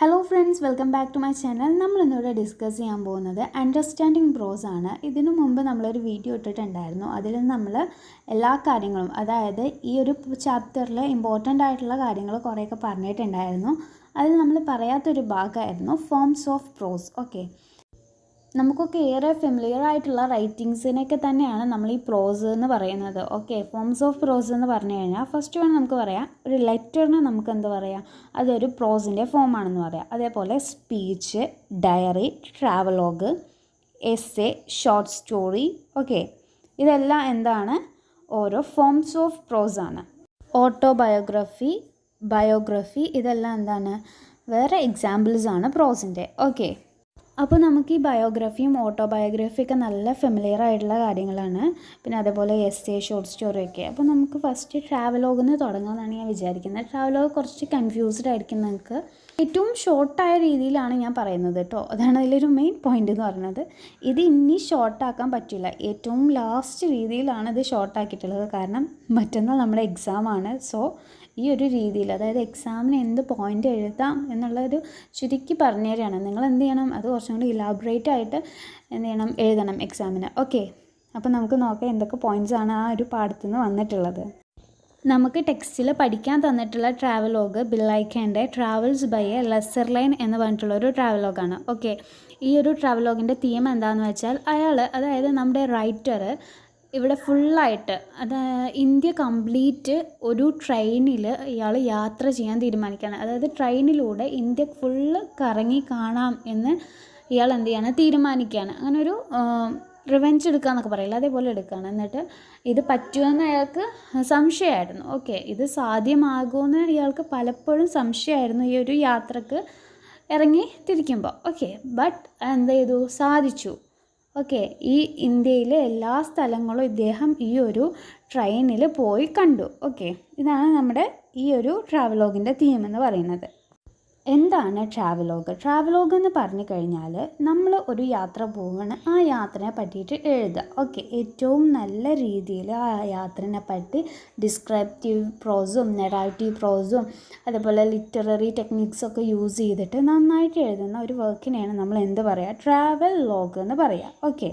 Hello friends, welcome back to my channel. നമ്മളിന്നിവിടെ discuss ചെയ്യാൻ പോകുന്നത് അണ്ടർസ്റ്റാൻഡിങ് പ്രോസ് ആണ്. ഇതിനു മുമ്പ് നമ്മളൊരു വീഡിയോ ഇട്ടിട്ടുണ്ടായിരുന്നു. അതിൽ നമ്മൾ എല്ലാ കാര്യങ്ങളും, അതായത് ഈ ഒരു ചാപ്റ്ററിൽ ഇമ്പോർട്ടൻ്റ് ആയിട്ടുള്ള കാര്യങ്ങൾ കുറേയൊക്കെ പറഞ്ഞിട്ടുണ്ടായിരുന്നു. അതിൽ നമ്മൾ പറയാത്തൊരു ഭാഗമായിരുന്നു ഫോംസ് ഓഫ് പ്രോസ്. ഓക്കെ, നമുക്കൊക്കെ ഏറെ ഫെമിലിയർ ആയിട്ടുള്ള റൈറ്റിങ്സിനൊക്കെ തന്നെയാണ് നമ്മൾ ഈ പ്രോസ് എന്ന് പറയുന്നത്. ഓക്കെ, ഫോംസ് ഓഫ് പ്രോസ് എന്ന് പറഞ്ഞു കഴിഞ്ഞാൽ ഫസ്റ്റ് വേണം നമുക്ക് പറയാം, ഒരു ലെറ്ററിന് നമുക്ക് എന്താ പറയുക, അതൊരു പ്രോസിൻ്റെ ഫോമാണെന്ന് പറയാം. അതേപോലെ speech, diary, travelogue, essay, short story. Okay, ഇതെല്ലാം എന്താണ്, ഓരോ ഫോംസ് ഓഫ് പ്രോസ് ആണ്. ഓട്ടോബയോഗ്രഫി, ബയോഗ്രഫി, ഇതെല്ലാം എന്താണ്, വേറെ എക്സാമ്പിൾസ് ആണ് പ്രോസിൻ്റെ. ഓക്കെ, അപ്പോൾ നമുക്ക് ഈ ബയോഗ്രഫിയും ഓട്ടോബയോഗ്രഫിയൊക്കെ നല്ല ഫെമിലിയർ ആയിട്ടുള്ള കാര്യങ്ങളാണ്. പിന്നെ അതേപോലെ എസ്സേ, ഷോർട്ട് സ്റ്റോറിയൊക്കെ. അപ്പോൾ നമുക്ക് ഫസ്റ്റ് ട്രാവലോഗിന്ന് തുടങ്ങാമെന്നാണ് ഞാൻ വിചാരിക്കുന്നത്. ട്രാവലോഗ് കുറച്ച് കൺഫ്യൂസ്ഡ് ആയിരിക്കും നിങ്ങൾക്ക്. ഏറ്റവും ഷോർട്ടായ രീതിയിലാണ് ഞാൻ പറയുന്നത് കേട്ടോ. അതാണ് അതിലൊരു മെയിൻ പോയിൻ്റ് എന്ന് പറയുന്നത്. ഇത് ഇനി ഷോർട്ടാക്കാൻ പറ്റില്ല, ഏറ്റവും ലാസ്റ്റ് രീതിയിലാണ് ഇത് ഷോർട്ടാക്കിയിട്ടുള്ളത്. കാരണം മറ്റന്നാൾ നമ്മുടെ എക്സാമാണ്. സോ ഈ ഒരു രീതിയിൽ, അതായത് എക്സാമിന് എന്ത് പോയിൻ്റ് എഴുതാം എന്നുള്ളൊരു ചുരുക്കി പറഞ്ഞു തരികയാണ്. നിങ്ങൾ എന്ത് ചെയ്യണം, അത് കുറച്ചും കൂടി ഇലാബറേറ്റ് ആയിട്ട് എന്ത് ചെയ്യണം, എഴുതണം എക്സാമിന്. ഓക്കെ, അപ്പോൾ നമുക്ക് നോക്കാം എന്തൊക്കെ പോയിൻറ്റ്സ് ആണ് ആ ഒരു പാഠത്തു നിന്ന് വന്നിട്ടുള്ളത്. നമുക്ക് ടെക്സ്റ്റിൽ പഠിക്കാൻ തന്നിട്ടുള്ള ട്രാവലോഗ് ബില്ലൈക്കൻ്റെ travels by a lesser line എന്ന് പറഞ്ഞിട്ടുള്ളൊരു ട്രാവലോഗാണ്. ഓക്കെ, ഈ ഒരു ട്രാവലോഗിൻ്റെ തീം എന്താണെന്ന് വെച്ചാൽ, അതായത് നമ്മുടെ റൈറ്റർ ഇവിടെ ഫുള്ളായിട്ട്, ഇന്ത്യ കംപ്ലീറ്റ് ഒരു ട്രെയിനിൽ ഇയാൾ യാത്ര ചെയ്യാൻ തീരുമാനിക്കുകയാണ്. അതായത് ട്രെയിനിലൂടെ ഇന്ത്യ ഫുള്ള് കറങ്ങി കാണാം എന്ന് ഇയാൾ എന്ത് ചെയ്യാണ്, തീരുമാനിക്കുകയാണ്. അങ്ങനെ ഒരു റിവെഞ്ച് എടുക്കുക എന്നൊക്കെ പറയില്ല, അതേപോലെ എടുക്കുകയാണ്. എന്നിട്ട് ഇത് പറ്റുമെന്ന് അയാൾക്ക് സംശയമായിരുന്നു. ഓക്കെ, ഇത് സാധ്യമാകുമെന്ന് ഇയാൾക്ക് പലപ്പോഴും സംശയമായിരുന്നു ഈ ഒരു യാത്രക്ക് ഇറങ്ങി തിരിക്കുമ്പോൾ. ഓക്കെ, ബട്ട് എന്ത് ചെയ്തു, സാധിച്ചു. ഓക്കെ, ഈ ഇന്ത്യയിലെ എല്ലാ സ്ഥലങ്ങളും ഇദ്ദേഹം ഈ ഒരു ട്രെയിനിൽ പോയി കണ്ടു. ഓക്കെ, ഇതാണ് നമ്മുടെ ഈ ഒരു ട്രാവലോഗിൻ്റെ തീം എന്ന് പറയുന്നത്. എന്താണ് ട്രാവലോഗ്? ട്രാവലോഗ് എന്ന് പറഞ്ഞു കഴിഞ്ഞാൽ, നമ്മൾ ഒരു യാത്ര പോവുകയാണ്, ആ യാത്രയെ പറ്റിയിട്ട് എഴുതുക. ഓക്കെ, ഏറ്റവും നല്ല രീതിയിൽ ആ യാത്രയെ പറ്റി ഡിസ്ക്രിപ്റ്റീവ് പ്രോസും നെറേറ്റീവ് പ്രോസും അതേപോലെ ലിറ്റററി ടെക്നിക്സൊക്കെ യൂസ് ചെയ്തിട്ട് നന്നായിട്ട് എഴുതുന്ന ഒരു വർക്കിനെയാണ് നമ്മൾ എന്ത് പറയുക, ട്രാവൽ ലോഗ് എന്ന് പറയുക. ഓക്കെ,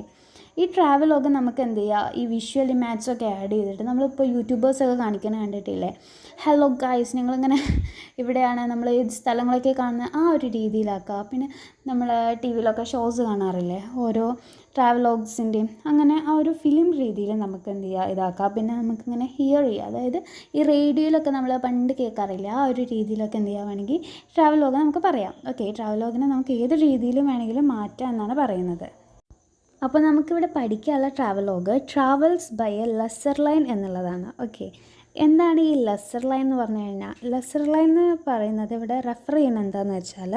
ഈ ട്രാവലോഗ് നമുക്ക് എന്ത് ചെയ്യുക, ഈ വിഷ്വൽ ഇമേജൊക്കെ ആഡ് ചെയ്തിട്ട്, നമ്മളിപ്പോൾ യൂട്യൂബേഴ്സൊക്കെ കാണിക്കുന്നത് കണ്ടിട്ടില്ലേ, ഹലോ ഗൈസ് ഞങ്ങളിങ്ങനെ ഇവിടെയാണ് നമ്മൾ ഈ സ്ഥലങ്ങളൊക്കെ കാണുന്നത്, ആ ഒരു രീതിയിലാക്കുക. പിന്നെ നമ്മൾ ടി വിയിലൊക്കെ ഷോസ് കാണാറില്ലേ, ഓരോ ട്രാവലോഗ്സിൻ്റെയും, അങ്ങനെ ആ ഒരു ഫിലിം രീതിയിൽ നമുക്ക് എന്ത് ചെയ്യുക, ഇതാക്കുക. പിന്നെ നമുക്കിങ്ങനെ ഹിയർ ചെയ്യുക, അതായത് ഈ റേഡിയോയിലൊക്കെ നമ്മൾ പണ്ട് കേൾക്കാറില്ല, ആ ഒരു രീതിയിലൊക്കെ എന്ത് ചെയ്യുക, വേണമെങ്കിൽ ട്രാവലോഗ് നമുക്ക് പറയാം. ഓക്കെ, ട്രാവലോഗിനെ നമുക്ക് ഏത് രീതിയിലും വേണമെങ്കിലും മാറ്റാം എന്നാണ് പറയുന്നത്. അപ്പോൾ നമുക്കിവിടെ പഠിക്കാനുള്ള travelogue travels by a lesser line എന്നുള്ളതാണ്. ഓക്കെ, എന്താണ് ഈ ലെസ്സർ ലൈൻ എന്ന് പറഞ്ഞു കഴിഞ്ഞാൽ, ലെസ്സർ ലൈൻ എന്ന് പറയുന്നത് ഇവിടെ റെഫർ ചെയ്യുന്നത് എന്താണെന്ന് വെച്ചാൽ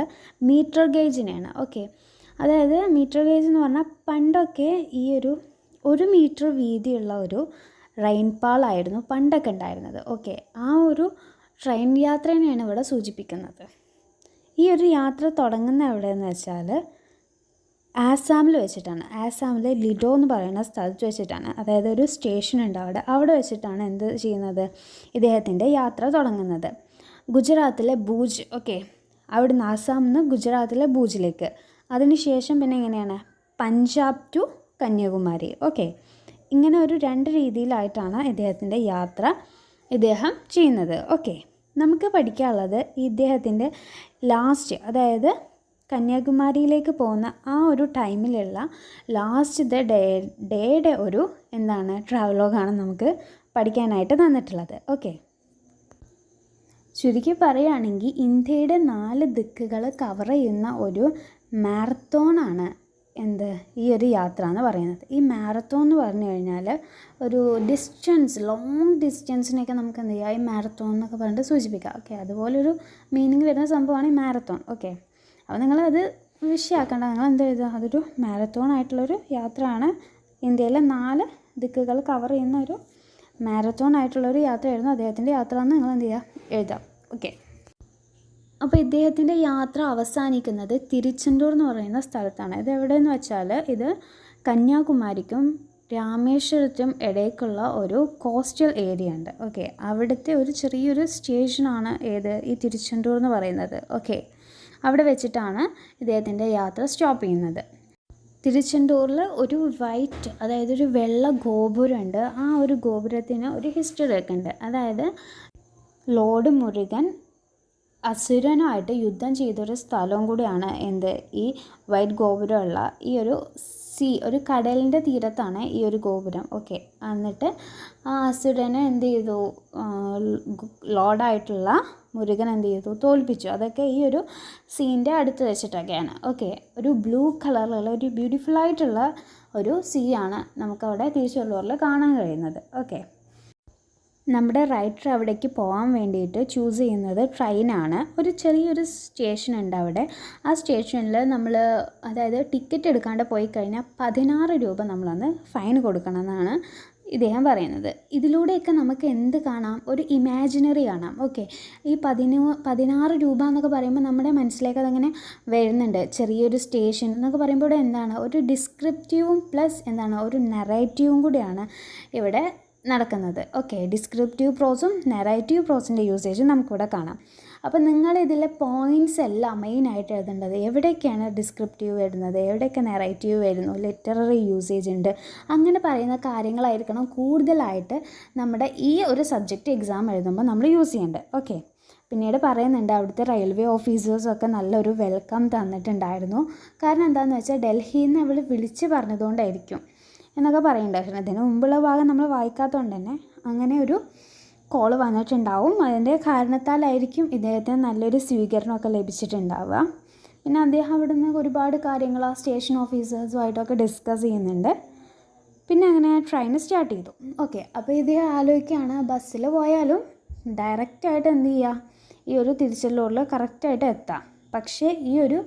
മീറ്റർ ഗേജിനെയാണ്. ഓക്കെ, അതായത് മീറ്റർ ഗേജ് എന്ന് പറഞ്ഞാൽ പണ്ടൊക്കെ ഈ ഒരു മീറ്റർ വീതിയുള്ള ഒരു റെയിൻപാളായിരുന്നു പണ്ടൊക്കെ ഉണ്ടായിരുന്നത്. ഓക്കെ, ആ ഒരു ട്രെയിൻ യാത്രേനെയാണ് ഇവിടെ സൂചിപ്പിക്കുന്നത്. ഈ ഒരു യാത്ര തുടങ്ങുന്ന എവിടെയെന്ന് വെച്ചാൽ ആസാമിൽ വെച്ചിട്ടാണ്. ആസാമിലെ ലിഡോ എന്ന് പറയുന്ന സ്ഥലത്ത് വെച്ചിട്ടാണ്, അതായത് ഒരു സ്റ്റേഷൻ ഉണ്ട് അവിടെ വെച്ചിട്ടാണ് എന്ത് ചെയ്യുന്നത്, ഇദ്ദേഹത്തിൻ്റെ യാത്ര തുടങ്ങുന്നത്. ഗുജറാത്തിലെ ഭൂജ്. ഓക്കെ, അവിടുന്ന് ആസാമിൽ നിന്ന് ഗുജറാത്തിലെ ഭൂജിലേക്ക്, അതിനുശേഷം പിന്നെ എങ്ങനെയാണ് പഞ്ചാബ് ടു കന്യാകുമാരി. ഓക്കെ, ഇങ്ങനെ ഒരു രണ്ട് രീതിയിലായിട്ടാണ് ഇദ്ദേഹത്തിൻ്റെ യാത്ര ഇദ്ദേഹം ചെയ്യുന്നത്. ഓക്കെ, നമുക്ക് പഠിക്കാനുള്ളത് ഇദ്ദേഹത്തിൻ്റെ ലാസ്റ്റ്, അതായത് കന്യാകുമാരിയിലേക്ക് പോകുന്ന ആ ഒരു ടൈമിലുള്ള ലാസ്റ്റ് ഡേയുടെ ഒരു എന്താണ് ട്രാവലോഗാണ് നമുക്ക് പഠിക്കാനായിട്ട് തന്നിട്ടുള്ളത്. ഓക്കെ, ചുരുക്കി പറയുകയാണെങ്കിൽ ഇന്ത്യയുടെ 4 ദിക്കുകൾ കവർ ചെയ്യുന്ന ഒരു മാരത്തോണാണ് ഈ ഒരു യാത്ര എന്ന് പറയുന്നത്. ഈ മാരത്തോൺ എന്ന് പറഞ്ഞു കഴിഞ്ഞാൽ ഒരു ഡിസ്റ്റൻസ്, ലോങ് ഡിസ്റ്റൻസിനെയൊക്കെ നമുക്ക് എന്ത് ചെയ്യുക, ഈ മാരത്തോൺ എന്നൊക്കെ പറഞ്ഞിട്ട് സൂചിപ്പിക്കാം. ഓക്കെ, അതുപോലൊരു മീനിങ് വരുന്ന സംഭവമാണ് ഈ മാരത്തോൺ. ഓക്കെ, അപ്പോൾ നിങ്ങളത് വിഷയമാക്കേണ്ട, നിങ്ങൾ എന്ത് എഴുതുക, അതൊരു മാരത്തോൺ ആയിട്ടുള്ളൊരു യാത്രയാണ്, ഇന്ത്യയിലെ 4 ദിക്കുകൾ കവർ ചെയ്യുന്ന ഒരു മാരത്തോൺ ആയിട്ടുള്ളൊരു യാത്രയായിരുന്നു അദ്ദേഹത്തിൻ്റെ യാത്ര എന്ന് നിങ്ങൾ എന്ത് ചെയ്യുക, എഴുതാം. ഓക്കെ, അപ്പോൾ ഇദ്ദേഹത്തിൻ്റെ യാത്ര അവസാനിക്കുന്നത് തിരുച്ചെന്തൂർ എന്ന് പറയുന്ന സ്ഥലത്താണ്. ഇത് എവിടെയെന്ന് വെച്ചാൽ, ഇത് കന്യാകുമാരിക്കും രാമേശ്വരത്തും ഇടയ്ക്കുള്ള ഒരു കോസ്റ്റൽ ഏരിയ ഉണ്ട്. ഓക്കെ, അവിടുത്തെ ഒരു ചെറിയൊരു സ്റ്റേഷനാണ് ഈ തിരുച്ചെന്തൂർ എന്ന് പറയുന്നത്. ഓക്കെ, അവിടെ വെച്ചിട്ടാണ് ഇദ്ദേഹത്തിൻ്റെ യാത്ര സ്റ്റോപ്പ് ചെയ്യുന്നത്. തിരുച്ചെന്തൂരിൽ ഒരു വൈറ്റ്, അതായത് ഒരു വെള്ള ഗോപുരമുണ്ട്. ആ ഒരു ഗോപുരത്തിന് ഒരു ഹിസ്റ്ററി ഒക്കെ ഉണ്ട്. അതായത് ലോർഡ് മുരുകൻ അസുരനുമായിട്ട് യുദ്ധം ചെയ്തൊരു സ്ഥലവും കൂടിയാണ് ഈ വൈറ്റ് ഗോപുരമുള്ള ഈ ഒരു ഒരു കടലിൻ്റെ തീരത്താണ് ഈ ഒരു ഗോപുരം. ഓക്കെ, എന്നിട്ട് ആ അസുരനെ എന്ത് ചെയ്തു, ലോർഡായിട്ടുള്ള മുരുകൻ എന്ത് ചെയ്തു, തോൽപ്പിച്ചു. അതൊക്കെ ഈ ഒരു സീൻ്റെ അടുത്ത് വെച്ചിട്ടൊക്കെയാണ്. ഓക്കെ, ഒരു ബ്ലൂ കളറിലുള്ള ഒരു ബ്യൂട്ടിഫുള്ളായിട്ടുള്ള ഒരു സീയാണ് നമുക്കവിടെ തിരുച്ചെന്തൂരിൽ കാണാൻ കഴിയുന്നത്. ഓക്കെ, നമ്മുടെ റൈറ്റർ അവിടേക്ക് പോകാൻ വേണ്ടിയിട്ട് ചൂസ് ചെയ്യുന്നത് ട്രെയിനാണ്. ഒരു ചെറിയൊരു സ്റ്റേഷൻ ഉണ്ട് അവിടെ. ആ സ്റ്റേഷനിൽ നമ്മൾ, അതായത് ടിക്കറ്റ് എടുക്കാണ്ട് പോയി കഴിഞ്ഞാൽ 16 രൂപ നമ്മളന്ന് ഫൈൻ കൊടുക്കണമെന്നാണ് ഇദ്ദേഹം പറയുന്നത്. ഇതിലൂടെയൊക്കെ നമുക്ക് എന്ത് കാണാം, ഒരു ഇമാജിനറി കാണാം. ഓക്കെ, ഈ 16 രൂപ എന്നൊക്കെ പറയുമ്പോൾ നമ്മുടെ മനസ്സിലേക്ക് അതങ്ങനെ വരുന്നുണ്ട്. ചെറിയൊരു സ്റ്റേഷൻ എന്നൊക്കെ പറയുമ്പോൾ എന്താണ്, ഒരു ഡിസ്ക്രിപ്റ്റീവും പ്ലസ് എന്താണ്, ഒരു നറേറ്റീവും കൂടിയാണ് ഇവിടെ നടക്കുന്നത്. ഓക്കെ, ഡിസ്ക്രിപ്റ്റീവ് പ്രോസും നറേറ്റീവ് പ്രോസിൻ്റെ യൂസേജും നമുക്കിവിടെ കാണാം. അപ്പോൾ നിങ്ങളിതിലെ പോയിൻറ്റ്സ് എല്ലാം മെയിനായിട്ട് എഴുതേണ്ടത്, എവിടെയൊക്കെയാണ് ഡിസ്ക്രിപ്റ്റീവ് വരുന്നത്, എവിടെയൊക്കെ നറേറ്റീവ് വരുന്നു, ലിറ്റററി യൂസേജ് ഉണ്ട്, അങ്ങനെ പറയുന്ന കാര്യങ്ങളായിരിക്കണം കൂടുതലായിട്ട് നമ്മുടെ ഈ ഒരു സബ്ജക്റ്റ് എക്സാം എഴുതുമ്പോൾ നമ്മൾ യൂസ് ചെയ്യേണ്ടത്. ഓക്കെ, പിന്നീട് പറയുന്നുണ്ട് അവിടുത്തെ റെയിൽവേ ഓഫീസേഴ്സൊക്കെ നല്ലൊരു വെൽക്കം തന്നിട്ടുണ്ടായിരുന്നു. കാരണം എന്താണെന്ന് വെച്ചാൽ ഡൽഹിയിൽ നിന്ന് അവൾ വിളിച്ച് പറഞ്ഞതുകൊണ്ടായിരിക്കും എന്നൊക്കെ പറയുന്നുണ്ടായിരുന്നു. അതിന് മുമ്പുള്ള ഭാഗം നമ്മൾ വായിക്കാത്തതുകൊണ്ട് തന്നെ അങ്ങനെ ഒരു കോൾ വന്നിട്ടുണ്ടാവും. അതിൻ്റെ കാരണത്താലായിരിക്കും ഇദ്ദേഹത്തിന് നല്ലൊരു സ്വീകരണമൊക്കെ ലഭിച്ചിട്ടുണ്ടാവുക. പിന്നെ അദ്ദേഹം അവിടെ നിന്ന് ഒരുപാട് കാര്യങ്ങൾ ആ സ്റ്റേഷൻ ഓഫീസേഴ്സുമായിട്ടൊക്കെ ഡിസ്കസ് ചെയ്യുന്നുണ്ട്. പിന്നെ അങ്ങനെ ട്രെയിൻ സ്റ്റാർട്ട് ചെയ്തു. ഓക്കെ, അപ്പോൾ ഇദ്ദേഹം ആലോചിക്കുകയാണ്, ബസ്സിൽ പോയാലും ഡയറക്റ്റായിട്ട് എന്ത് ചെയ്യുക, ഈ ഒരു തിരുച്ചെന്തൂരിൽ കറക്റ്റായിട്ട് എത്താം. പക്ഷേ ഈ ഒരു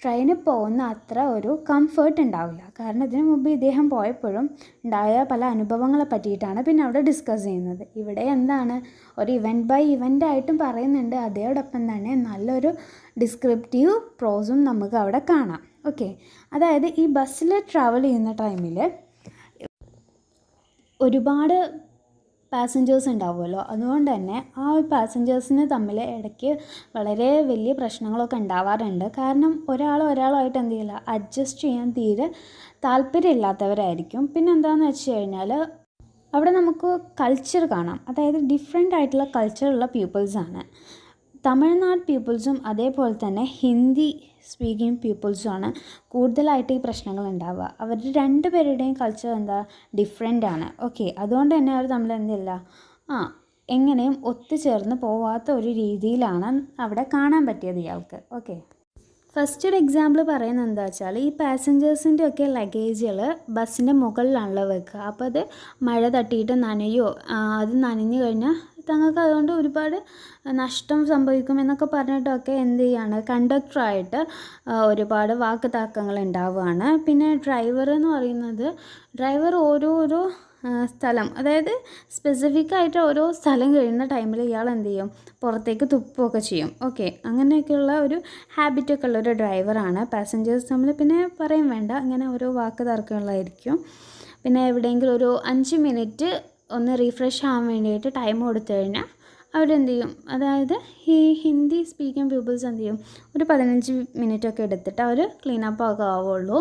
ട്രെയിനിൽ പോകുന്ന അത്ര ഒരു കംഫേർട്ട് ഉണ്ടാവില്ല. കാരണം ഇതിനു മുമ്പ് ഇദ്ദേഹം പോയപ്പോഴും ഉണ്ടായ പല അനുഭവങ്ങളെ പറ്റിയിട്ടാണ് പിന്നെ അവിടെ ഡിസ്കസ് ചെയ്യുന്നത്. ഇവിടെ എന്താണ്, ഒരു ഇവൻറ്റ് ബൈ ഇവൻ്റ് ആയിട്ടും പറയുന്നുണ്ട്. അതോടൊപ്പം തന്നെ നല്ലൊരു ഡിസ്ക്രിപ്റ്റീവ് പ്രോസും നമുക്ക് അവിടെ കാണാം. ഓക്കെ, അതായത് ഈ ബസ്സിൽ ട്രാവൽ ചെയ്യുന്ന ടൈമിൽ ഒരുപാട് പാസഞ്ചേഴ്സ് ഉണ്ടാവുമല്ലോ. അതുകൊണ്ട് തന്നെ ആ പാസഞ്ചേഴ്സിന് തമ്മിൽ ഇടയ്ക്ക് വളരെ വലിയ പ്രശ്നങ്ങളൊക്കെ ഉണ്ടാവാറുണ്ട്. കാരണം ഒരാളുമായിട്ട് എന്ത് ചെയ്യില്ല, അഡ്ജസ്റ്റ് ചെയ്യാൻ തീരെ താല്പര്യമില്ലാത്തവരായിരിക്കും. പിന്നെ എന്താണെന്ന് വെച്ച് കഴിഞ്ഞാൽ അവിടെ നമുക്ക് കൾച്ചർ കാണാം. അതായത് ഡിഫറെൻ്റ് ആയിട്ടുള്ള കൾച്ചറുള്ള പീപ്പിൾസാണ്. തമിഴ്നാട് പീപ്പിൾസും അതേപോലെ തന്നെ ഹിന്ദി സ്പീക്കിംഗ് പീപ്പിൾസുമാണ് കൂടുതലായിട്ട് ഈ പ്രശ്നങ്ങൾ ഉണ്ടാവുക. അവർ രണ്ടുപേരുടെയും കൾച്ചർ ഡിഫറെൻ്റ് ആണ്. ഓക്കെ, അതുകൊണ്ട് തന്നെ അവർ തമ്മിൽ എന്തില്ല, എങ്ങനെയും ഒത്തുചേർന്ന് പോവാത്ത ഒരു രീതിയിലാണ് അവിടെ കാണാൻ പറ്റിയത് ഇയാൾക്ക്. ഓക്കെ, ഫസ്റ്റ് ഒരു എക്സാമ്പിൾ പറയുന്നത് എന്താ വെച്ചാൽ, ഈ പാസഞ്ചേഴ്സിൻ്റെ ഒക്കെ ലഗേജുകൾ ബസ്സിൻ്റെ മുകളിലാണല്ലോ വെക്കുക. അപ്പോൾ അത് മഴ തട്ടിയിട്ട് നനയോ, അത് നനഞ്ഞു കഴിഞ്ഞാൽ തങ്ങൾക്ക് അതുകൊണ്ട് ഒരുപാട് നഷ്ടം സംഭവിക്കുമെന്നൊക്കെ പറഞ്ഞിട്ടൊക്കെ എന്ത് ചെയ്യാണ്, കണ്ടക്ടറായിട്ട് ഒരുപാട് വാക്ക് തർക്കങ്ങൾ ഉണ്ടാവുകയാണ്. പിന്നെ ഡ്രൈവർ എന്ന് പറയുന്നത്, ഡ്രൈവർ ഓരോരോ സ്ഥലം, അതായത് സ്പെസിഫിക് ആയിട്ട് ഓരോ സ്ഥലം കഴിയുന്ന ടൈമിൽ ഇയാൾ എന്ത് ചെയ്യും, പുറത്തേക്ക് തുപ്പുകയൊക്കെ ചെയ്യും. ഓക്കെ, അങ്ങനെയൊക്കെയുള്ള ഒരു ഹാബിറ്റൊക്കെ ഉള്ളൊരു ഡ്രൈവറാണ്. പാസഞ്ചേഴ്സ് തമ്മിൽ പിന്നെ പറയും വേണ്ട, ഇങ്ങനെ ഓരോ വാക്ക് തർക്കങ്ങളായിരിക്കും. പിന്നെ എവിടെയെങ്കിലും ഒരു 5 മിനിറ്റ് ഒന്ന് റീഫ്രഷ് ആവാൻ വേണ്ടിയിട്ട് ടൈം കൊടുത്തു കഴിഞ്ഞാൽ അവരെന്ത് ചെയ്യും, അതായത് ഈ ഹിന്ദി സ്പീക്കിംഗ് പീപ്പിൾസ് എന്ത് ചെയ്യും, ഒരു 15 മിനിറ്റൊക്കെ എടുത്തിട്ട് അവർ ക്ലീനപ്പ് ഒക്കെ ആവുള്ളൂ.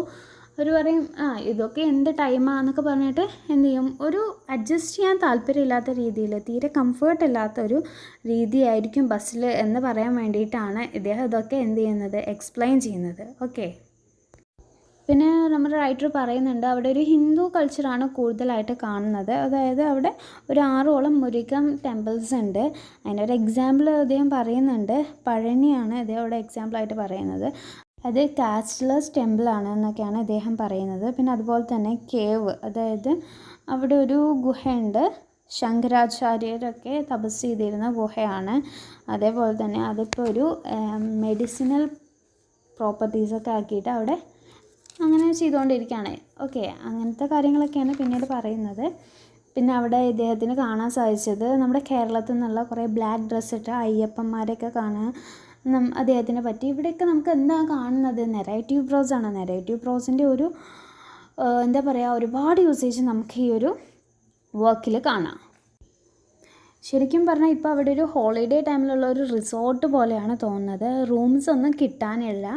അവർ പറയും ഇതൊക്കെ എന്ത് ടൈമാണെന്നൊക്കെ പറഞ്ഞിട്ട് എന്ത് ചെയ്യും, ഒരു അഡ്ജസ്റ്റ് ചെയ്യാൻ താല്പര്യമില്ലാത്ത രീതിയിൽ, തീരെ കംഫേർട്ട് ഇല്ലാത്ത ഒരു രീതിയായിരിക്കും ബസ്സിൽ എന്ന് പറയാൻ വേണ്ടിയിട്ടാണ് ഇദ്ദേഹം ഇതൊക്കെ എന്ത് ചെയ്യുന്നത്, എക്സ്പ്ലെയിൻ ചെയ്യുന്നത്. ഓക്കെ, പിന്നെ നമ്മുടെ റൈറ്റർ പറയുന്നുണ്ട് അവിടെ ഒരു ഹിന്ദു കൾച്ചറാണ് കൂടുതലായിട്ട് കാണുന്നത്. അതായത് അവിടെ ഒരു 6ഓളം മുരുകൻ ടെമ്പിൾസ് ഉണ്ട്. അതിനൊരു എക്സാമ്പിൾ അദ്ദേഹം പറയുന്നുണ്ട്, പഴനിയാണ് ഇദ്ദേഹം അവിടെ എക്സാമ്പിളായിട്ട് പറയുന്നത്. അത് കാസ്റ്റ്ലെസ് ടെമ്പിളാണ് എന്നൊക്കെയാണ് ഇദ്ദേഹം പറയുന്നത്. പിന്നെ അതുപോലെ തന്നെ കേവ്, അതായത് അവിടെ ഒരു ഗുഹയുണ്ട്, ശങ്കരാചാര്യരൊക്കെ തപസ് ചെയ്തിരുന്ന ഗുഹയാണ്. അതേപോലെ തന്നെ അതിപ്പോൾ ഒരു മെഡിസിനൽ പ്രോപ്പർട്ടീസൊക്കെ ആക്കിയിട്ട് അവിടെ അങ്ങനെ ചെയ്തുകൊണ്ടിരിക്കുകയാണ്. ഓക്കെ, അങ്ങനത്തെ കാര്യങ്ങളൊക്കെയാണ് പിന്നീട് പറയുന്നത്. പിന്നെ അവിടെ ഇദ്ദേഹത്തിന് കാണാൻ സാധിച്ചത് നമ്മുടെ കേരളത്തിൽ നിന്നുള്ള കുറേ ബ്ലാക്ക് ഡ്രസ്സ് ഇട്ട അയ്യപ്പന്മാരെയൊക്കെ കാണാൻ അദ്ദേഹത്തിനെ പറ്റി. ഇവിടെയൊക്കെ നമുക്ക് എന്താണ് കാണുന്നത്, നെറേറ്റീവ് പ്രോസാണ്. നെറേറ്റീവ് പ്രോസിൻ്റെ ഒരു എന്താ പറയുക, ഒരുപാട് യൂസേജ് നമുക്ക് ഈ ഒരു വർക്കിൽ കാണാം. ശരിക്കും പറഞ്ഞാൽ ഇപ്പോൾ അവിടെ ഒരു ഹോളിഡേ ടൈമിലുള്ള ഒരു റിസോർട്ട് പോലെയാണ് തോന്നുന്നത്. റൂംസ് ഒന്നും കിട്ടാനില്ല.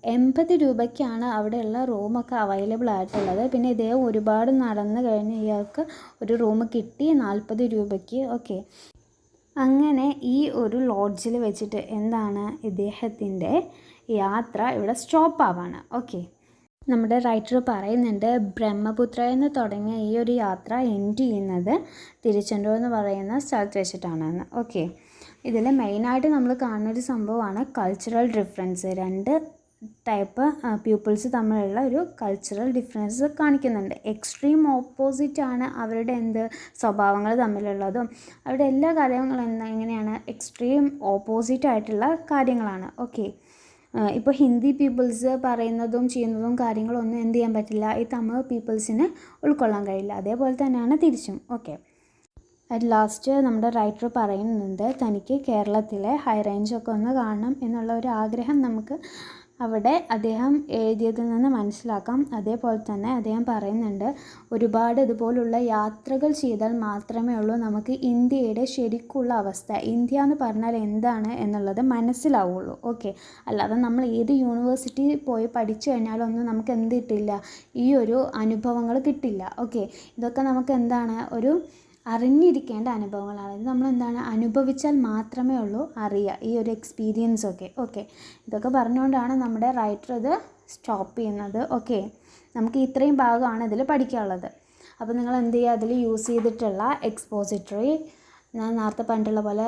80 രൂപയ്ക്കാണ് അവിടെയുള്ള റൂമൊക്കെ അവൈലബിൾ ആയിട്ടുള്ളത്. പിന്നെ ഇദ്ദേഹം ഒരുപാട് നടന്നു കഴിഞ്ഞ് ഇയാൾക്ക് ഒരു റൂം കിട്ടി 40 രൂപയ്ക്ക്. ഓക്കെ, അങ്ങനെ ഈ ഒരു ലോഡ്ജിൽ വെച്ചിട്ട് എന്താണ് ഇദ്ദേഹത്തിൻ്റെ യാത്ര ഇവിടെ സ്റ്റോപ്പ് ആവാണ്. ഓക്കെ, നമ്മുടെ റൈറ്റർ പറയുന്നുണ്ട് ബ്രഹ്മപുത്ര എന്ന് തുടങ്ങിയ ഈ ഒരു യാത്ര എൻഡ് ചെയ്യുന്നത് തിരുച്ചെന്തൂർ എന്ന് പറയുന്ന സ്ഥലത്ത് വെച്ചിട്ടാണെന്ന്. ഓക്കെ, ഇതിൽ മെയിനായിട്ട് നമ്മൾ കാണുന്നൊരു സംഭവമാണ് കൾച്ചറൽ ഡിഫറൻസ്. 2 ടൈപ്പ് പീപ്പിൾസ് തമ്മിലുള്ള ഒരു കൾച്ചറൽ ഡിഫറൻസ് കാണിക്കുന്നുണ്ട്. എക്സ്ട്രീം ഓപ്പോസിറ്റാണ് അവരുടെ സ്വഭാവങ്ങൾ തമ്മിലുള്ളതും അവരുടെ എല്ലാ കാര്യങ്ങളും എങ്ങനെയാണ് എക്സ്ട്രീം ഓപ്പോസിറ്റായിട്ടുള്ള കാര്യങ്ങളാണ്. ഓക്കെ, ഇപ്പോൾ ഹിന്ദി പീപ്പിൾസ് പറയുന്നതും ചെയ്യുന്നതും കാര്യങ്ങളൊന്നും എന്ത് ചെയ്യാൻ പറ്റില്ല, ഈ തമിഴ് പീപ്പിൾസിന് ഉൾക്കൊള്ളാൻ കഴിയില്ല. അതേപോലെ തന്നെയാണ് തിരിച്ചും. ഓക്കെ, അറ്റ് ലാസ്റ്റ് നമ്മുടെ റൈറ്റർ പറയുന്നുണ്ട് തനിക്ക് കേരളത്തിലെ ഹൈ റേഞ്ചൊക്കെ ഒന്ന് കാണണം എന്നുള്ള ഒരു ആഗ്രഹം നമുക്ക് അവിടെ അദ്ദേഹം എഴുതിയതിൽ നിന്ന് മനസ്സിലാക്കാം. അതേപോലെ തന്നെ അദ്ദേഹം പറയുന്നുണ്ട് ഒരുപാട് ഇതുപോലുള്ള യാത്രകൾ ചെയ്താൽ മാത്രമേ ഉള്ളൂ നമുക്ക് ഇന്ത്യയുടെ ശരിക്കുള്ള അവസ്ഥ, ഇന്ത്യ എന്ന് പറഞ്ഞാൽ എന്താണ് എന്നുള്ളത് മനസ്സിലാവുള്ളൂ. ഓക്കെ, അല്ലാതെ നമ്മൾ ഏത് യൂണിവേഴ്സിറ്റി പോയി പഠിച്ചു കഴിഞ്ഞാലൊന്നും നമുക്ക് എന്ത് കിട്ടില്ല, ഈ ഒരു അനുഭവങ്ങൾ കിട്ടില്ല. ഓക്കെ, ഇതൊക്കെ നമുക്ക് എന്താണ് ഒരു അറിഞ്ഞിരിക്കേണ്ട അനുഭവങ്ങളാണ്. ഇത് നമ്മൾ എന്താണ് അനുഭവിച്ചാൽ മാത്രമേ ഉള്ളൂ അറിയുക ഈ ഒരു എക്സ്പീരിയൻസ് ഒക്കെ. ഓക്കെ, ഇതൊക്കെ പറഞ്ഞുകൊണ്ടാണ് നമ്മുടെ റൈറ്റർ ഇത് സ്റ്റോപ്പ് ചെയ്യുന്നത്. ഓക്കെ, നമുക്ക് ഇത്രയും ഭാഗമാണ് ഇതിൽ പഠിക്കാനുള്ളത്. അപ്പോൾ നിങ്ങൾ എന്ത് ചെയ്യുക, അതിൽ യൂസ് ചെയ്തിട്ടുള്ള എക്സ്പോസിറ്ററി, ഞാൻ നേരത്തെ പറഞ്ഞിട്ടുള്ള പോലെ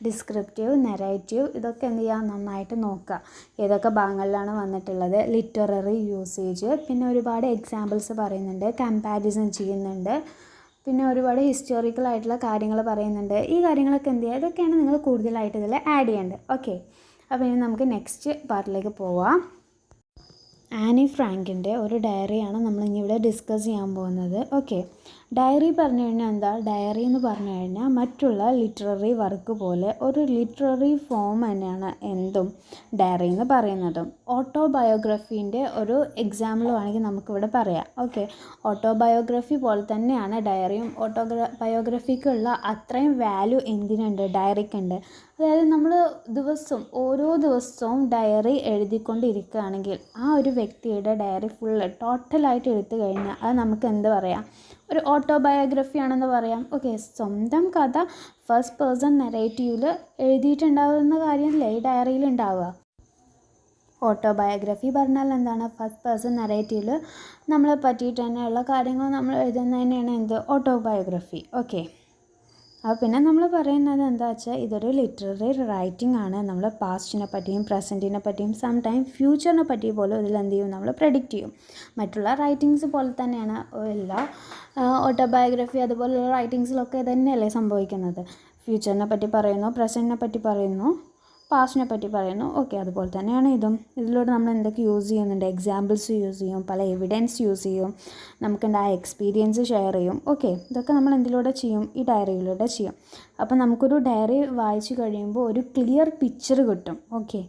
ഡിസ്ക്രിപ്റ്റീവ്, നെറേറ്റീവ്, ഇതൊക്കെ എന്ത് ചെയ്യുക നന്നായിട്ട് നോക്കുക ഏതൊക്കെ ഭാഗങ്ങളിലാണ് വന്നിട്ടുള്ളത്. ലിറ്റററി യൂസേജ്, പിന്നെ ഒരുപാട് എക്സാമ്പിൾസ് പറയുന്നുണ്ട്, കമ്പാരിസൺ ചെയ്യുന്നുണ്ട്, പിന്നെ ഒരുപാട് ഹിസ്റ്റോറിക്കൽ ആയിട്ടുള്ള കാര്യങ്ങൾ പറയുന്നുണ്ട്. ഈ കാര്യങ്ങളൊക്കെ എന്ത് ചെയ്യുക, ഇതൊക്കെയാണ് നിങ്ങൾ കൂടുതലായിട്ട് ഇതിൽ ആഡ് ചെയ്യേണ്ടത്. ഓക്കെ, അപ്പോൾ ഇനി നമുക്ക് നെക്സ്റ്റ് പാർട്ടിലേക്ക് പോവാം. ആനി ഫ്രാങ്കിൻ്റെ ഒരു ഡയറിയാണ് നമ്മളിനി ഇവിടെ ഡിസ്കസ് ചെയ്യാൻ പോകുന്നത്. ഓക്കെ, ഡയറി പറഞ്ഞു കഴിഞ്ഞാൽ എന്താ, ഡയറി എന്ന് പറഞ്ഞു കഴിഞ്ഞാൽ മറ്റുള്ള ലിറ്റററി വർക്ക് പോലെ ഒരു ലിറ്റററി ഫോം തന്നെയാണ് എന്തും ഡയറി എന്ന് പറയുന്നതും. ഓട്ടോബയോഗ്രഫീൻ്റെ ഒരു എക്സാമ്പിൾ വേണമെങ്കിൽ നമുക്കിവിടെ പറയാം. ഓക്കെ, ഓട്ടോബയോഗ്രഫി പോലെ തന്നെയാണ് ഡയറിയും. ബയോഗ്രഫിക്കുള്ള അത്രയും വാല്യൂ എന്തിനുണ്ട്, ഡയറിക്കുണ്ട്. അതായത് നമ്മൾ ഓരോ ദിവസവും ഡയറി എഴുതിക്കൊണ്ടിരിക്കുകയാണെങ്കിൽ ആ ഒരു വ്യക്തിയുടെ ഡയറി ടോട്ടലായിട്ട് എടുത്തു കഴിഞ്ഞാൽ അത് നമുക്ക് എന്ത് പറയാം, ഒരു ഓട്ടോബയോഗ്രഫി ആണെന്ന് പറയാം. ഓക്കെ, സ്വന്തം കഥ ഫസ്റ്റ് പേഴ്സൺ നെറേറ്റീവിൽ എഴുതിയിട്ടുണ്ടാകുന്ന കാര്യമല്ലേ ഈ ഡയറിയിൽ ഉണ്ടാവുക. ഓട്ടോബയോഗ്രഫി പറഞ്ഞാൽ എന്താണ്, ഫസ്റ്റ് പേഴ്സൺ നെറേറ്റീവിൽ നമ്മളെ പറ്റിയിട്ട് തന്നെയുള്ള കാര്യങ്ങൾ നമ്മൾ എഴുതുന്നതിനെയാണ് ഓട്ടോബയോഗ്രഫി. ഓക്കെ, അപ്പോൾ പിന്നെ നമ്മൾ പറയുന്നത് എന്താ വെച്ചാൽ ഇതൊരു ലിറ്റററി റൈറ്റിംഗ് ആണ്. നമ്മൾ പാസ്റ്റിനെ പറ്റിയും പ്രസൻറ്റിനെ പറ്റിയും സംടൈം ഫ്യൂച്ചറിനെ പറ്റി പോലും ഇതിൽ എന്ത് ചെയ്യും, നമ്മൾ പ്രെഡിക്റ്റ് ചെയ്യും. മറ്റുള്ള റൈറ്റിങ്സ് പോലെ തന്നെയാണ് എല്ലാ ഓട്ടോബയോഗ്രഫി അതുപോലുള്ള റൈറ്റിങ്സിലൊക്കെ തന്നെയല്ലേ സംഭവിക്കുന്നത്. ഫ്യൂച്ചറിനെ പറ്റി പറയുന്നു, പ്രസൻറ്റിനെ പറ്റി പറയുന്നു, പാസ്റ്റിനെ പറ്റി പറയുന്നു. ഓക്കെ, അതുപോലെ തന്നെയാണ് ഇതും. ഇതിലൂടെ നമ്മൾ എന്തൊക്കെ യൂസ് ചെയ്യുന്നുണ്ട്, എക്സാമ്പിൾസ് യൂസ് ചെയ്യും, പല എവിഡൻസ് യൂസ് ചെയ്യും, നമുക്കുണ്ട് ആ എക്സ്പീരിയൻസ് ഷെയർ ചെയ്യും. ഓക്കെ, ഇതൊക്കെ നമ്മൾ എന്തിലൂടെ ചെയ്യും, ഈ ഡയറിയിലൂടെ ചെയ്യും. അപ്പോൾ നമുക്കൊരു ഡയറി വായിച്ചു കഴിയുമ്പോൾ ഒരു ക്ലിയർ പിക്ചർ കിട്ടും. ഓക്കെ,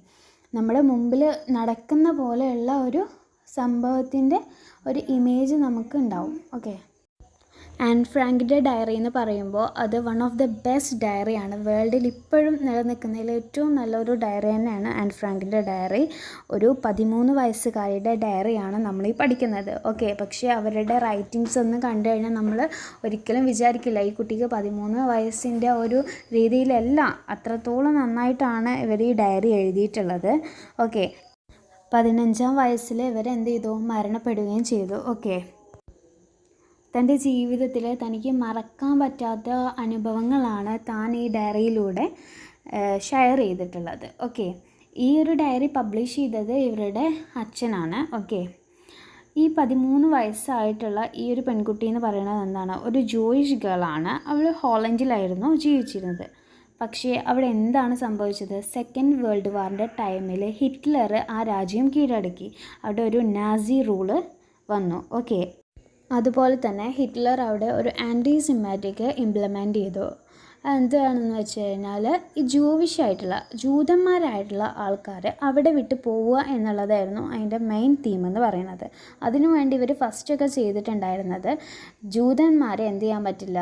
നമ്മുടെ മുമ്പിൽ നടക്കുന്ന പോലെയുള്ള ഒരു സംഭവത്തിൻ്റെ ഒരു ഇമേജ് നമുക്ക് ഉണ്ടാവും. ഓക്കെ, ആൻ ഫ്രാങ്കിൻ്റെ ഡയറി എന്ന് പറയുമ്പോൾ അത് വൺ ഓഫ് ദ ബെസ്റ്റ് ഡയറിയാണ്. വേൾഡിൽ ഇപ്പോഴും നിലനിൽക്കുന്നതിൽ ഏറ്റവും നല്ലൊരു ഡയറി തന്നെയാണ് ആൻ ഫ്രാങ്കിൻ്റെ ഡയറി. ഒരു 13 വയസ്സുകാരിയുടെ ഡയറിയാണ് നമ്മളീ പഠിക്കുന്നത്. ഓക്കെ, പക്ഷേ അവരുടെ റൈറ്റിങ്സ് ഒന്നും കണ്ടു കഴിഞ്ഞാൽ നമ്മൾ ഒരിക്കലും വിചാരിക്കില്ല ഈ കുട്ടിക്ക് 13 വയസ്സിൻ്റെ ഒരു രീതിയിലല്ല, അത്രത്തോളം നന്നായിട്ടാണ് ഇവർ ഈ ഡയറി എഴുതിയിട്ടുള്ളത്. ഓക്കെ, 15ാം വയസ്സിൽ ഇവരെന്ത് ചെയ്തു, മരണപ്പെടുകയും ചെയ്തു. ഓക്കെ, തൻ്റെ ജീവിതത്തിൽ തനിക്ക് മറക്കാൻ പറ്റാത്ത അനുഭവങ്ങളാണ് താൻ ഈ ഡയറിയിലൂടെ ഷെയർ ചെയ്തിട്ടുള്ളത്. ഓക്കെ, ഈ ഒരു ഡയറി പബ്ലിഷ് ചെയ്തത് ഇവരുടെ അച്ഛനാണ്. ഓക്കെ, ഈ 13 വയസ്സായിട്ടുള്ള ഈ ഒരു പെൺകുട്ടി എന്ന് പറയുന്നത് എന്താണ്, ഒരു ജൂയിഷ് ഗേളാണ്. അവൾ ഹോളണ്ടിലായിരുന്നു ജീവിച്ചിരുന്നത്. പക്ഷേ അവിടെ എന്താണ് സംഭവിച്ചത്, സെക്കൻഡ് വേൾഡ് വാറിൻ്റെ ടൈമിൽ ഹിറ്റ്ലർ ആ രാജ്യം കീഴടക്കി. അവിടെ ഒരു നാസി റൂള് വന്നു. ഓക്കെ, അതുപോലെ തന്നെ ഹിറ്റ്ലർ അവിടെ ഒരു ആൻറ്റി സെമിറ്റിക് ഇംപ്ലിമെൻ്റ് ചെയ്തു. എന്താണെന്ന് വെച്ച് കഴിഞ്ഞാൽ ഈ ജൂതന്മാരായിട്ടുള്ള ആൾക്കാർ അവിടെ വിട്ട് പോവുക എന്നുള്ളതായിരുന്നു അതിൻ്റെ മെയിൻ തീം എന്ന് പറയുന്നത്. അതിനുവേണ്ടി ഇവർ ഫസ്റ്റൊക്കെ ചെയ്തിട്ടുണ്ടായിരുന്നത് ജൂതന്മാരെ എന്ത് ചെയ്യാൻ പറ്റില്ല,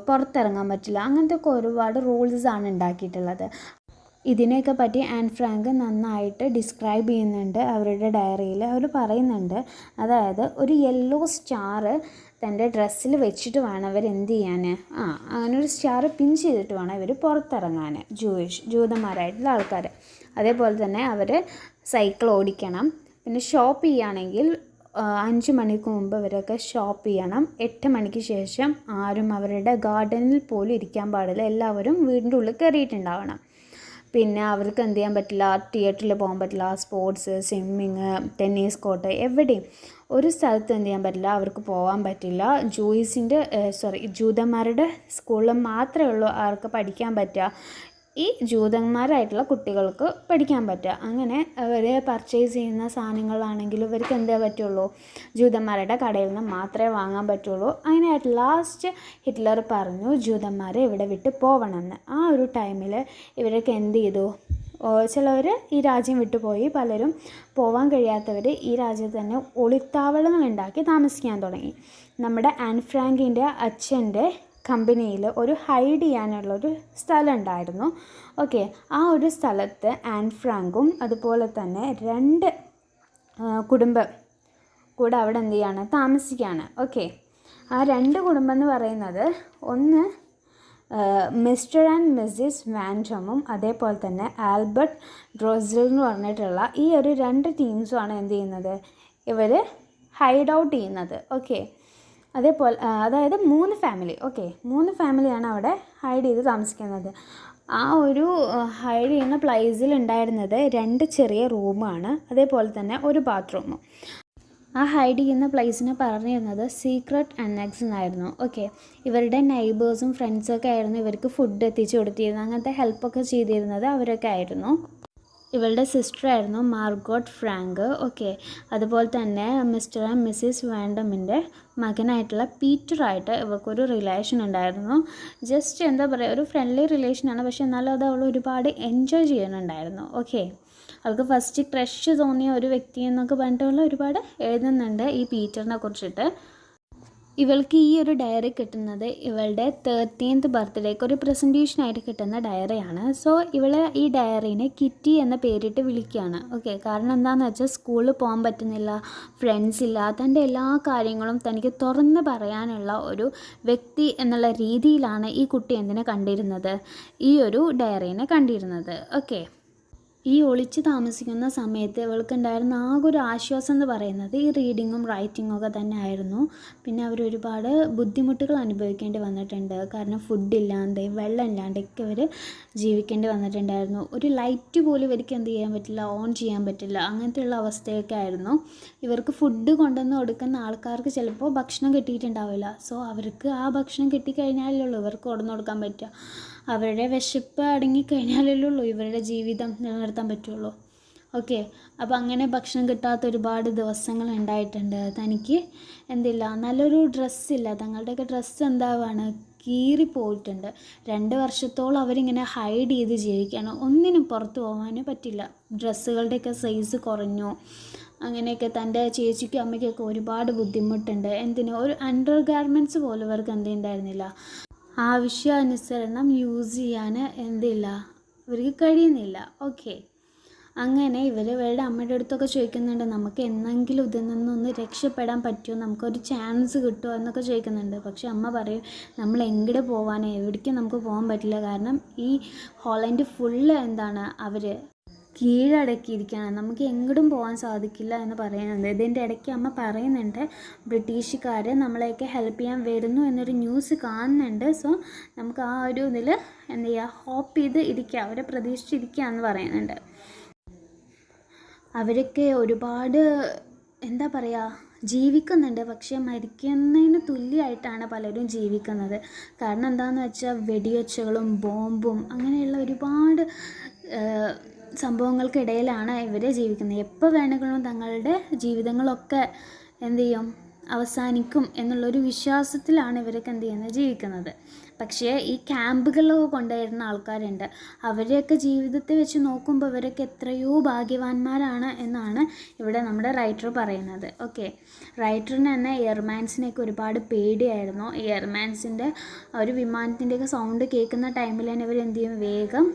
പുറത്തിറങ്ങാൻ പറ്റില്ല, അങ്ങനത്തെ ഒക്കെ ഒരുപാട് റൂൾസാണ് ഉണ്ടാക്കിയിട്ടുള്ളത്. ഇതിനെയൊക്കെ പറ്റി ആൻ ഫ്രാങ്ക് നന്നായിട്ട് ഡിസ്ക്രൈബ് ചെയ്യുന്നുണ്ട് അവരുടെ ഡയറിയിൽ. അവർ പറയുന്നുണ്ട്, അതായത് ഒരു യെല്ലോ സ്റ്റാർ തൻ്റെ ഡ്രസ്സിൽ വെച്ചിട്ട് വേണം അവർ എന്ത് ചെയ്യാൻ, അങ്ങനെ ഒരു സ്റ്റാർ പിൻ ചെയ്തിട്ട് വേണം ഇവർ പുറത്തിറങ്ങാൻ, ജൂതന്മാരായിട്ടുള്ള ആൾക്കാർ. അതേപോലെ തന്നെ അവർ സൈക്കിൾ ഓടിക്കണം. പിന്നെ ഷോപ്പ് ചെയ്യുകയാണെങ്കിൽ 5 മണിക്ക് മുമ്പ് ഇവരൊക്കെ ഷോപ്പ് ചെയ്യണം. 8 മണിക്ക് ശേഷം ആരും അവരുടെ ഗാർഡനിൽ പോലും ഇരിക്കാൻ പാടില്ല, എല്ലാവരും വീടിൻ്റെ ഉള്ളിൽ കയറിയിട്ടുണ്ടാവണം. പിന്നെ അവർക്ക് എന്ത് ചെയ്യാൻ പറ്റില്ല, തിയേറ്ററിൽ പോകാൻ പറ്റില്ല, സ്പോർട്സ്, സ്വിമ്മിങ്, ടെന്നീസ് കോർട്ട്, എവിടെയും ഒരു സ്ഥലത്ത് എന്ത് ചെയ്യാൻ പറ്റില്ല, അവർക്ക് പോകാൻ പറ്റില്ല. ജൂതന്മാരുടെ സ്കൂളിൽ മാത്രമേ ഉള്ളൂ അവർക്ക് പഠിക്കാൻ പറ്റുക, ഈ ജൂതന്മാരായിട്ടുള്ള കുട്ടികൾക്ക് പഠിക്കാൻ പറ്റുക. അങ്ങനെ അവർ പർച്ചേസ് ചെയ്യുന്ന സാധനങ്ങളാണെങ്കിലും ഇവർക്ക് എന്തേ പറ്റുള്ളൂ, ജൂതന്മാരുടെ കടയിൽ നിന്ന് മാത്രമേ വാങ്ങാൻ പറ്റുള്ളൂ. അങ്ങനെ അറ്റ് ലാസ്റ്റ് ഹിറ്റ്ലർ പറഞ്ഞു ജൂതന്മാരെ ഇവിടെ വിട്ട് പോകണമെന്ന്. ആ ഒരു ടൈമിൽ ഇവരൊക്കെ എന്ത് ചെയ്തു, ചിലവർ ഈ രാജ്യം വിട്ടുപോയി, പലരും പോകാൻ കഴിയാത്തവർ ഈ രാജ്യത്ത് തന്നെ ഒളിത്താവളങ്ങൾ ഉണ്ടാക്കി താമസിക്കാൻ തുടങ്ങി. നമ്മുടെ ആൻ ഫ്രാങ്കിൻ്റെ അച്ഛൻ്റെ കമ്പനിയിൽ ഒരു ഹൈഡ് ചെയ്യാനുള്ളൊരു സ്ഥലം ഉണ്ടായിരുന്നു. ഓക്കെ, ആ ഒരു സ്ഥലത്ത് ആൻ ഫ്രാങ്കും അതുപോലെ തന്നെ 2 കുടുംബം കൂടെ അവിടെ എന്ത് ചെയ്യാണ്, താമസിക്കുകയാണ്. ഓക്കെ, ആ 2 കുടുംബം എന്ന് പറയുന്നത് ഒന്ന് മിസ്റ്റർ ആൻഡ് മിസ്സിസ് വാൻഡമും അതേപോലെ തന്നെ ആൽബർട്ട് ഡ്രോസിൽ എന്ന് പറഞ്ഞിട്ടുള്ള ഈ ഒരു 2 ടീംസുമാണ് എന്ത് ചെയ്യുന്നത്, ഇവർ ഹൈഡ് ഔട്ട് ചെയ്യുന്നത്. ഓക്കെ, അതേപോലെ അതായത് 3 ഫാമിലി. ഓക്കെ, 3 ഫാമിലിയാണ് അവിടെ ഹൈഡ് ചെയ്ത് താമസിക്കുന്നത്. ആ ഒരു ഹൈഡ് ചെയ്യുന്ന പ്ലേസിൽ ഉണ്ടായിരുന്നത് 2 ചെറിയ റൂമാണ്, അതേപോലെ തന്നെ ഒരു ബാത്റൂമും. ആ ഹൈഡ് ചെയ്യുന്ന പ്ലേസിനെ പറഞ്ഞിരുന്നത് സീക്രട്ട് അനക്സ് എന്നായിരുന്നു. ഓക്കെ, ഇവരുടെ നെയ്ബേഴ്സും ഫ്രണ്ട്സൊക്കെ ആയിരുന്നു ഇവർക്ക് ഫുഡ് എത്തിച്ചു കൊടുത്തിരുന്നത്, അങ്ങനത്തെ ഹെൽപ്പൊക്കെ ചെയ്തിരുന്നത് അവരൊക്കെ ആയിരുന്നു. ഇവളുടെ സിസ്റ്ററായിരുന്നു മാർഗോട്ട് ഫ്രാങ്ക്. ഓക്കെ, അതുപോലെ തന്നെ മിസ്റ്റർ ആൻഡ് മിസ്സിസ് വാൻഡമിൻ്റെ മകനായിട്ടുള്ള പീറ്ററായിട്ട് ഇവർക്കൊരു റിലേഷൻ ഉണ്ടായിരുന്നു. ജസ്റ്റ് എന്താ പറയുക, ഒരു ഫ്രണ്ട്ലി റിലേഷനാണ്, പക്ഷെ എന്നാലും അത് അവൾ ഒരുപാട് എൻജോയ് ചെയ്യുന്നുണ്ടായിരുന്നു. ഓക്കെ, അവൾക്ക് ഫസ്റ്റ് ക്രഷ് തോന്നിയ ഒരു വ്യക്തി എന്നൊക്കെ പറഞ്ഞിട്ടുള്ള ഒരുപാട് എഴുതുന്നുണ്ട് ഈ പീറ്ററിനെ കുറിച്ചിട്ട്. ഇവൾക്ക് ഈ ഒരു ഡയറി കിട്ടുന്നത് ഇവളുടെ 13th ബർത്ത്ഡേക്ക് ഒരു പ്രസൻറ്റേഷനായിട്ട് കിട്ടുന്ന ഡയറിയാണ്. സോ ഇവൾ ഈ ഡയറീനെ കിറ്റി എന്ന പേരിട്ട് വിളിക്കുകയാണ്. ഓക്കെ, കാരണം എന്താണെന്ന് വെച്ചാൽ സ്കൂളിൽ പോകാൻ പറ്റുന്നില്ല, ഫ്രണ്ട്സ് ഇല്ല, തൻ്റെ എല്ലാ കാര്യങ്ങളും തനിക്ക് തുറന്ന് പറയാനുള്ള ഒരു വ്യക്തി എന്നുള്ള രീതിയിലാണ് ഈ കുട്ടി എന്തിനെ കണ്ടിരുന്നത്, ഈ ഒരു ഡയറീനെ കണ്ടിരുന്നത്. ഓക്കെ, ഈ ഒളിച്ച് താമസിക്കുന്ന സമയത്ത് ഇവൾക്കുണ്ടായിരുന്ന ആകെ ഒരു ആശ്വാസം എന്ന് പറയുന്നത് ഈ റീഡിങ്ങും റൈറ്റിങ്ങും ഒക്കെ തന്നെ ആയിരുന്നു. പിന്നെ അവർ ഒരുപാട് ബുദ്ധിമുട്ടുകൾ അനുഭവിക്കേണ്ടി വന്നിട്ടുണ്ട്. കാരണം ഫുഡില്ലാണ്ട്, വെള്ളം ഇല്ലാണ്ടൊക്കെ അവർ ജീവിക്കേണ്ടി വന്നിട്ടുണ്ടായിരുന്നു. ഒരു ലൈറ്റ് പോലും ഇവർക്ക് എന്ത് ചെയ്യാൻ പറ്റില്ല, ഓൺ ചെയ്യാൻ പറ്റില്ല, അങ്ങനത്തെയുള്ള അവസ്ഥയൊക്കെ ആയിരുന്നു. ഇവർക്ക് ഫുഡ് കൊണ്ടുവന്ന് കൊടുക്കുന്ന ആൾക്കാർക്ക് ചിലപ്പോൾ ഭക്ഷണം കിട്ടിയിട്ടുണ്ടാവില്ല. സോ അവർക്ക് ആ ഭക്ഷണം കിട്ടിക്കഴിഞ്ഞാലേ ഇവർക്ക് കൊണ്ടുവന്ന് കൊടുക്കാൻ പറ്റുക. അവരുടെ വിശപ്പ് അടങ്ങിക്കഴിഞ്ഞാലല്ലേ ഉള്ളൂ ഇവരുടെ ജീവിതം നിലനിർത്താൻ പറ്റുള്ളൂ. ഓക്കെ, അപ്പോൾ അങ്ങനെ ഭക്ഷണം കിട്ടാത്ത ഒരുപാട് ദിവസങ്ങൾ ഉണ്ടായിട്ടുണ്ട്. തനിക്ക് എന്തില്ല, നല്ലൊരു ഡ്രസ്സില്ല, തങ്ങളുടെയൊക്കെ ഡ്രസ്സ് എന്താവാണ്, കീറിപ്പോയിട്ടുണ്ട്. 2 വർഷത്തോളം അവരിങ്ങനെ ഹൈഡ് ചെയ്ത് ജീവിക്കുകയാണ്, ഒന്നിനും പുറത്ത് പോകാനും പറ്റില്ല. ഡ്രസ്സുകളുടെയൊക്കെ സൈസ് കുറഞ്ഞു, അങ്ങനെയൊക്കെ തൻ്റെ ചേച്ചിക്കും അമ്മയ്ക്കൊക്കെ ഒരുപാട് ബുദ്ധിമുട്ടുണ്ട്. ഒരു അണ്ടർ ഗാർമെൻറ്റ്സ് പോലും ഇവർക്ക് എന്തുണ്ടായിരുന്നില്ല, ആവശ്യാനുസരണം യൂസ് ചെയ്യാൻ എന്തില്ല, ഇവർക്ക് കഴിയുന്നില്ല. ഓക്കെ, അങ്ങനെ ഇവരുടെ അമ്മയുടെ അടുത്തൊക്കെ ചോദിക്കുന്നുണ്ട്, നമുക്ക് എന്നെങ്കിലും ഇതിൽ നിന്നൊന്ന് രക്ഷപ്പെടാൻ പറ്റുമോ, നമുക്കൊരു ചാൻസ് കിട്ടുമോ എന്നൊക്കെ ചോദിക്കുന്നുണ്ട്. പക്ഷെ അമ്മ പറയും, നമ്മൾ എങ്ങോട്ട് പോകാനോ എവിടേക്കും നമുക്ക് പോകാൻ പറ്റില്ല, കാരണം ഈ ഹോളണ്ട് ഫുള്ള് എന്താണ് അവർ കീഴടക്കിയിരിക്കുകയാണ്, നമുക്ക് എങ്ങോട്ടും പോകാൻ സാധിക്കില്ല എന്ന് പറയുന്നുണ്ട്. ഇതിൻ്റെ ഇടയ്ക്ക് അമ്മ പറയുന്നുണ്ട് ബ്രിട്ടീഷുകാർ നമ്മളെയൊക്കെ ഹെൽപ്പ് ചെയ്യാൻ വരുന്നു എന്നൊരു ന്യൂസ് കാണുന്നുണ്ട്. സോ നമുക്ക് ആ ഒരു ഇതിൽ എന്ത് ചെയ്യുക, ഹോപ്പ് ചെയ്ത് ഇരിക്കുക, അവരെ പ്രതീക്ഷിച്ചിരിക്കുക എന്ന് പറയുന്നുണ്ട്. അവരൊക്കെ ഒരുപാട് എന്താ പറയുക, ജീവിക്കുന്നുണ്ട്, പക്ഷേ മരിക്കുന്നതിന് തുല്യമായിട്ടാണ് പലരും ജീവിക്കുന്നത്. കാരണം എന്താണെന്ന് വെച്ചാൽ വെടിവെച്ചുകളും ബോംബും അങ്ങനെയുള്ള ഒരുപാട് സംഭവങ്ങൾക്കിടയിലാണ് ഇവർ ജീവിക്കുന്നത്. എപ്പോൾ വേണമെങ്കിലും തങ്ങളുടെ ജീവിതങ്ങളൊക്കെ എന്തു ചെയ്യും, അവസാനിക്കും എന്നുള്ളൊരു വിശ്വാസത്തിലാണ് ഇവരൊക്കെ എന്ത് ചെയ്യുന്നത്, ജീവിക്കുന്നത്. പക്ഷേ ഈ ക്യാമ്പുകളിലൊക്കെ കൊണ്ടുവരുന്ന ആൾക്കാരുണ്ട്, അവരെയൊക്കെ ജീവിതത്തെ വെച്ച് നോക്കുമ്പോൾ ഇവരൊക്കെ എത്രയോ ഭാഗ്യവാന്മാരാണ് എന്നാണ് ഇവിടെ നമ്മുടെ റൈറ്റർ പറയുന്നത്. ഓക്കെ, റൈറ്ററിന് തന്നെ എയർമാൻസിനെയൊക്കെ ഒരുപാട് പേടിയായിരുന്നു. ഈ എയർമാൻസിൻ്റെ ഒരു വിമാനത്തിൻ്റെയൊക്കെ സൗണ്ട് കേൾക്കുന്ന ടൈമിൽ തന്നെ ഇവർ എന്ത് ചെയ്യും, വേഗം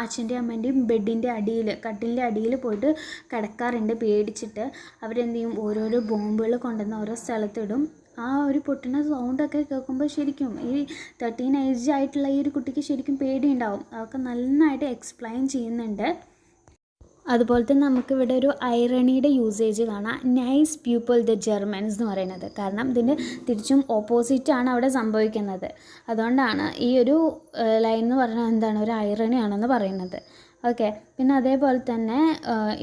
അച്ഛൻ്റെയും അമ്മേൻ്റെയും ബെഡിൻ്റെ അടിയിൽ, കട്ടിലിൻ്റെ അടിയിൽ പോയിട്ട് കിടക്കാറുണ്ട് പേടിച്ചിട്ട്. അവരെന്ത് ചെയ്യും, ഓരോരോ ബോംബുകൾ കൊണ്ടുവന്ന് ഓരോ സ്ഥലത്തിടും. ആ ഒരു പൊട്ടുന്ന സൗണ്ടൊക്കെ കേൾക്കുമ്പോൾ ശരിക്കും ഈ 13 ഏജ് ആയിട്ടുള്ള ഈ ഒരു കുട്ടിക്ക് ശരിക്കും പേടിയുണ്ടാവും. അതൊക്കെ നന്നായിട്ട് എക്സ്പ്ലെയിൻ ചെയ്യുന്നുണ്ട്. അതുപോലെ തന്നെ നമുക്കിവിടെ ഒരു ഐറണിയുടെ യൂസേജ് കാണാം, നൈസ് പീപ്പിൾ ദ ജർമ്മൻസ് എന്ന് പറയുന്നത്. കാരണം ഇതിൻ്റെ തിരിച്ചും ഓപ്പോസിറ്റാണ് അവിടെ സംഭവിക്കുന്നത്. അതുകൊണ്ടാണ് ഈ ഒരു ലൈൻ എന്ന് പറഞ്ഞാൽ എന്താണ്, ഒരു ഐറണിയാണെന്ന് പറയുന്നത്. ഓക്കെ, പിന്നെ അതേപോലെ തന്നെ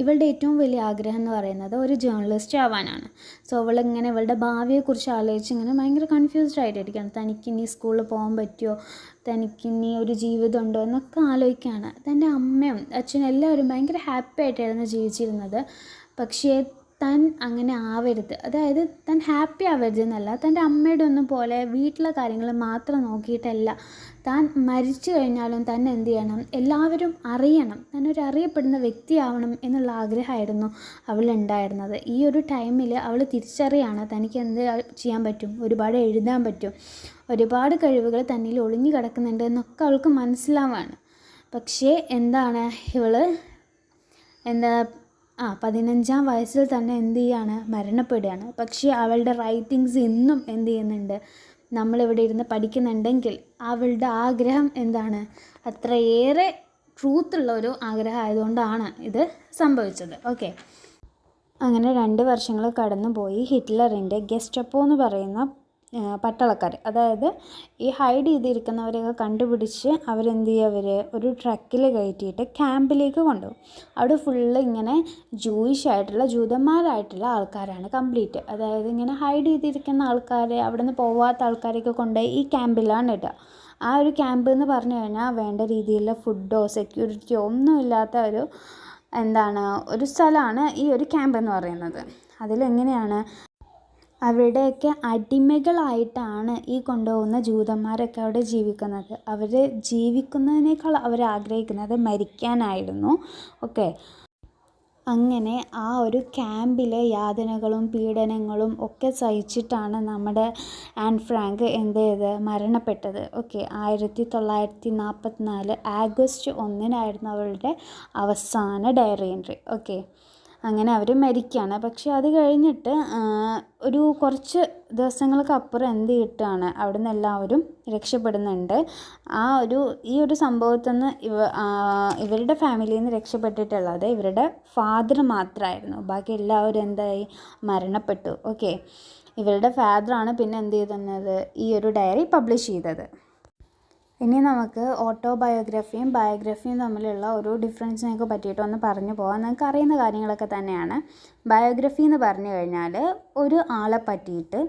ഇവളുടെ ഏറ്റവും വലിയ ആഗ്രഹം എന്ന് പറയുന്നത് ഒരു ജേർണലിസ്റ്റ് ആവാനാണ്. സോ അവളിങ്ങനെ ഇവളുടെ ഭാവിയെക്കുറിച്ച് ആലോചിച്ച് ഇങ്ങനെ ഭയങ്കര കൺഫ്യൂസ്ഡ് ആയിട്ടിരിക്കുകയാണ്. തനിക്കിനി സ്കൂളിൽ പോകാൻ പറ്റുമോ, തനിക്കിനി ഒരു ജീവിതം ഉണ്ടോ എന്നൊക്കെ ആലോചിക്കുകയാണ്. തൻ്റെ അമ്മയും അച്ഛനും എല്ലാവരും ഭയങ്കര ഹാപ്പി ആയിട്ടായിരുന്നു ജീവിച്ചിരുന്നത്. പക്ഷേ താൻ അങ്ങനെ ആവരുത്, അതായത് താൻ ഹാപ്പി ആവരുത് എന്നല്ല, തൻ്റെ അമ്മയുടെ ഒന്നും പോലെ വീട്ടിലെ കാര്യങ്ങൾ മാത്രം നോക്കിയിട്ടല്ല, താൻ മരിച്ചു കഴിഞ്ഞാലും തന്നെ എന്ത് ചെയ്യണം, എല്ലാവരും അറിയണം, താനൊരു അറിയപ്പെടുന്ന വ്യക്തിയാവണം എന്നുള്ള ആഗ്രഹമായിരുന്നു അവളുണ്ടായിരുന്നത്. ഈ ഒരു ടൈമിൽ അവൾ തിരിച്ചറിയാണ് തനിക്ക് എന്ത് ചെയ്യാൻ പറ്റും, ഒരുപാട് എഴുതാൻ പറ്റും, ഒരുപാട് കഴിവുകൾ തന്നിൽ ഒളിഞ്ഞു കിടക്കുന്നുണ്ട് എന്നൊക്കെ അവൾക്ക് മനസ്സിലാവാണ്. പക്ഷേ എന്താണ്, ഇവൾ 15-ാം വയസ്സിൽ തന്നെ എന്ത് ചെയ്യാണ്, മരണപ്പെടുകയാണ്. പക്ഷേ അവളുടെ റൈറ്റിങ്സ് ഇന്നും എന്ത് ചെയ്യുന്നുണ്ട്, നമ്മളിവിടെ ഇരുന്ന് പഠിക്കുന്നുണ്ടെങ്കിൽ അവളുടെ ആഗ്രഹം എന്താണ്, അത്രയേറെ ട്രൂത്തുള്ള ഒരു ആഗ്രഹം ആയതുകൊണ്ടാണ് ഇത് സംഭവിച്ചത്. ഓക്കെ, അങ്ങനെ 2 വർഷങ്ങൾ കടന്നുപോയി. ഹിറ്റ്ലറിൻ്റെ ഗെസ്റ്റപ്പോ എന്ന് പറയുന്ന പട്ടാളക്കാർ, അതായത് ഈ ഹൈഡ് ചെയ്തിരിക്കുന്നവരെയൊക്കെ കണ്ടുപിടിച്ച് അവരെന്ത് ചെയ്യുക, ഒരു ട്രക്കിൽ കയറ്റിയിട്ട് ക്യാമ്പിലേക്ക് കൊണ്ടുപോകും. അവിടെ ഫുള്ള് ഇങ്ങനെ ജൂതന്മാരായിട്ടുള്ള ആൾക്കാരാണ് കംപ്ലീറ്റ്. അതായത് ഇങ്ങനെ ഹൈഡ് ചെയ്തിരിക്കുന്ന ആൾക്കാരെ, അവിടെ നിന്ന് പോവാത്ത ആൾക്കാരെയൊക്കെ കൊണ്ടുപോയി ഈ ക്യാമ്പിലാണ് ഇടുക. ആ ഒരു ക്യാമ്പ് എന്ന് പറഞ്ഞു കഴിഞ്ഞാൽ വേണ്ട രീതിയിലുള്ള ഫുഡോ സെക്യൂരിറ്റിയോ ഒന്നുമില്ലാത്ത ഒരു സ്ഥലമാണ് ഈ ഒരു ക്യാമ്പ് എന്ന് പറയുന്നത്. അതിലെങ്ങനെയാണ്, അവരുടെയൊക്കെ അടിമകളായിട്ടാണ് ഈ കൊണ്ടുപോകുന്ന ജൂതന്മാരൊക്കെ അവിടെ ജീവിക്കുന്നത്. അവർ ജീവിക്കുന്നതിനേക്കാൾ അവർ ആഗ്രഹിക്കുന്നത് മരിക്കാനായിരുന്നു. ഓക്കെ, അങ്ങനെ ആ ഒരു ക്യാമ്പിലെ യാതനകളും പീഡനങ്ങളും ഒക്കെ സഹിച്ചിട്ടാണ് നമ്മുടെ ആൻ ഫ്രാങ്ക് എന്ത് ചെയ്ത് മരണപ്പെട്ടത്. ഓക്കെ, 1944 ആഗസ്റ്റ് 1 അവളുടെ അവസാന ഡയറി എൻട്രി. ഓക്കെ, അങ്ങനെ അവർ മരിക്കുകയാണ്. പക്ഷെ അത് കഴിഞ്ഞിട്ട് ഒരു കുറച്ച് ദിവസങ്ങൾക്കപ്പുറം എന്ത് കിട്ടുകയാണ്, അവിടെ നിന്ന് എല്ലാവരും രക്ഷപ്പെടുന്നുണ്ട്. ഈ ഒരു സംഭവത്തിൽ നിന്ന് ഇവരുടെ ഫാമിലിയിൽ നിന്ന് രക്ഷപ്പെട്ടിട്ടുള്ളത് ഇവരുടെ ഫാദർ മാത്രമായിരുന്നു. ബാക്കി എല്ലാവരും എന്തായി, മരണപ്പെട്ടു. ഓക്കെ, ഇവരുടെ ഫാദറാണ് പിന്നെ എന്ത് ചെയ്തത്, ഈ ഒരു ഡയറി പബ്ലിഷ് ചെയ്തത്. ഇനി നമുക്ക് ഓട്ടോബയോഗ്രഫിയും ബയോഗ്രഫിയും തമ്മിലുള്ള ഒരു ഡിഫറൻസിനെയൊക്കെ പറ്റിയിട്ട് ഒന്ന് പറഞ്ഞു പോകാം. നിങ്ങൾക്ക് അറിയുന്ന കാര്യങ്ങളൊക്കെ തന്നെയാണ്. ബയോഗ്രഫി എന്ന് പറഞ്ഞു കഴിഞ്ഞാൽ ഒരു ആളെ പറ്റിയിട്ട്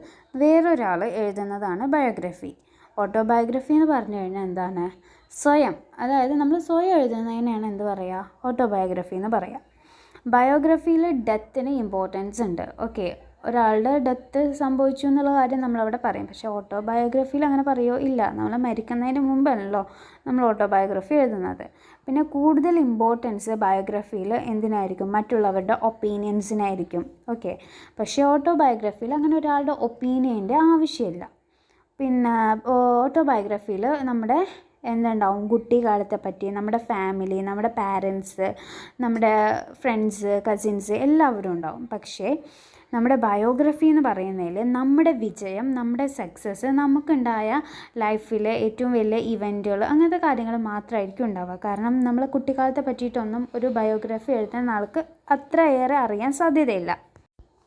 വേറൊരാൾ എഴുതുന്നതാണ് ബയോഗ്രഫി. ഓട്ടോബയോഗ്രഫി എന്ന് പറഞ്ഞു കഴിഞ്ഞാൽ എന്താണ്, സ്വയം, അതായത് നമ്മൾ സ്വയം എഴുതുന്നതിനെയാണ് എന്ത് പറയുക, ഓട്ടോബയോഗ്രഫി എന്ന് പറയുക. ബയോഗ്രഫിയിൽ ഡെത്തിന് ഇമ്പോർട്ടൻസ് ഉണ്ട്. ഓക്കെ, ഒരാളുടെ ഡെത്ത് സംഭവിച്ചു എന്നുള്ള കാര്യം നമ്മളവിടെ പറയും. പക്ഷേ ഓട്ടോബയോഗ്രഫിയിൽ അങ്ങനെ പറയുമോ, ഇല്ല. നമ്മൾ മരിക്കുന്നതിന് മുമ്പാണല്ലോ നമ്മൾ ഓട്ടോബയോഗ്രഫി എഴുതുന്നത്. പിന്നെ കൂടുതൽ ഇമ്പോർട്ടൻസ് ബയോഗ്രഫിയിൽ എന്തിനായിരിക്കും, മറ്റുള്ളവരുടെ ഒപ്പീനിയൻസിനായിരിക്കും. ഓക്കെ, പക്ഷേ ഓട്ടോബയോഗ്രഫിയിൽ അങ്ങനെ ഒരാളുടെ ഒപ്പീനിയൻ്റെ ആവശ്യമില്ല. പിന്നെ ഓട്ടോബയോഗ്രഫിയിൽ നമ്മുടെ എന്തുണ്ടാവും, കുട്ടിക്കാലത്തെ പറ്റി, നമ്മുടെ ഫാമിലി, നമ്മുടെ പാരൻസ്, നമ്മുടെ ഫ്രണ്ട്സ്, കസിൻസ് എല്ലാവരും ഉണ്ടാവും. പക്ഷേ നമ്മുടെ ബയോഗ്രഫി എന്ന് പറയുന്നതിൽ നമ്മുടെ വിജയം, നമ്മുടെ സക്സസ്, നമുക്കുണ്ടായ ലൈഫിലെ ഏറ്റവും വലിയ ഇവൻറ്റുകൾ, അങ്ങനത്തെ കാര്യങ്ങൾ മാത്രമായിരിക്കും ഉണ്ടാവുക. കാരണം നമ്മൾ കുട്ടിക്കാലത്തെ പറ്റിയിട്ടൊന്നും ഒരു ബയോഗ്രഫി എഴുതുന്ന ആൾക്ക് അത്രയേറെ അറിയാൻ സാധ്യതയില്ല.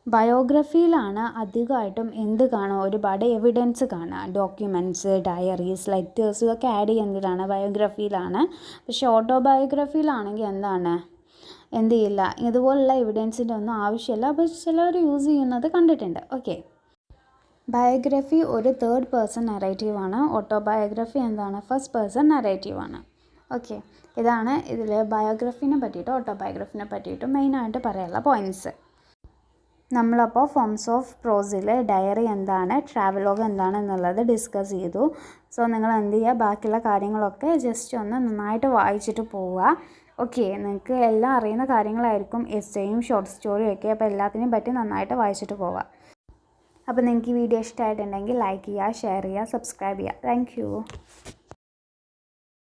ബയോഗ്രഫിയിലാണ് അധികമായിട്ടും എന്ത് കാണുക, ഒരുപാട് എവിഡൻസ് കാണുക, ഡോക്യുമെൻറ്റ്സ്, ഡയറീസ്, ലെറ്റേഴ്സും ഒക്കെ ആഡ് ചെയ്യുന്നതാണ് ബയോഗ്രഫിയിലാണ്. പക്ഷേ ഓട്ടോബയോഗ്രഫിയിലാണെങ്കിൽ എന്ത് ചെയ്യില്ല, ഇതുപോലുള്ള എവിഡൻസിൻ്റെ ഒന്നും ആവശ്യമില്ല. അപ്പോൾ ചിലർ യൂസ് ചെയ്യുന്നത് കണ്ടിട്ടുണ്ട്. ഓക്കെ, ബയോഗ്രഫി ഒരു 3rd പേഴ്സൺ നറേറ്റീവാണ്. ഓട്ടോബയോഗ്രഫി ഫസ്റ്റ് പേഴ്സൺ നറേറ്റീവാണ്. ഓക്കെ, ഇതാണ് ഇതിൽ ബയോഗ്രഫിനെ പറ്റിയിട്ടും ഓട്ടോബയോഗ്രഫിനെ പറ്റിയിട്ടും മെയിനായിട്ട് പറയാനുള്ള പോയിൻറ്റ്സ്. നമ്മളപ്പോൾ ഫോംസ് ഓഫ് പ്രോസിൽ ഡയറി എന്താണ്, ട്രാവലോഗ് എന്താണ് എന്നുള്ളത് ഡിസ്കസ് ചെയ്തു. സോ നിങ്ങൾ എന്ത് ചെയ്യുക, ബാക്കിയുള്ള കാര്യങ്ങളൊക്കെ ജസ്റ്റ് ഒന്ന് നന്നായിട്ട് വായിച്ചിട്ട് പോവുക. ഓക്കെ, നിങ്ങൾക്ക് എല്ലാം അറിയുന്ന കാര്യങ്ങളായിരിക്കും എസ്സേയും ഷോർട്ട് സ്റ്റോറിയും ഒക്കെ. അപ്പോൾ എല്ലാത്തിനെയും പറ്റി നന്നായിട്ട് വായിച്ചിട്ട് പോവുക. അപ്പോൾ നിങ്ങൾക്ക് ഈ വീഡിയോ ഇഷ്ടമായിട്ടുണ്ടെങ്കിൽ ലൈക്ക് ചെയ്യുക, ഷെയർ ചെയ്യുക, സബ്സ്ക്രൈബ് ചെയ്യുക. താങ്ക്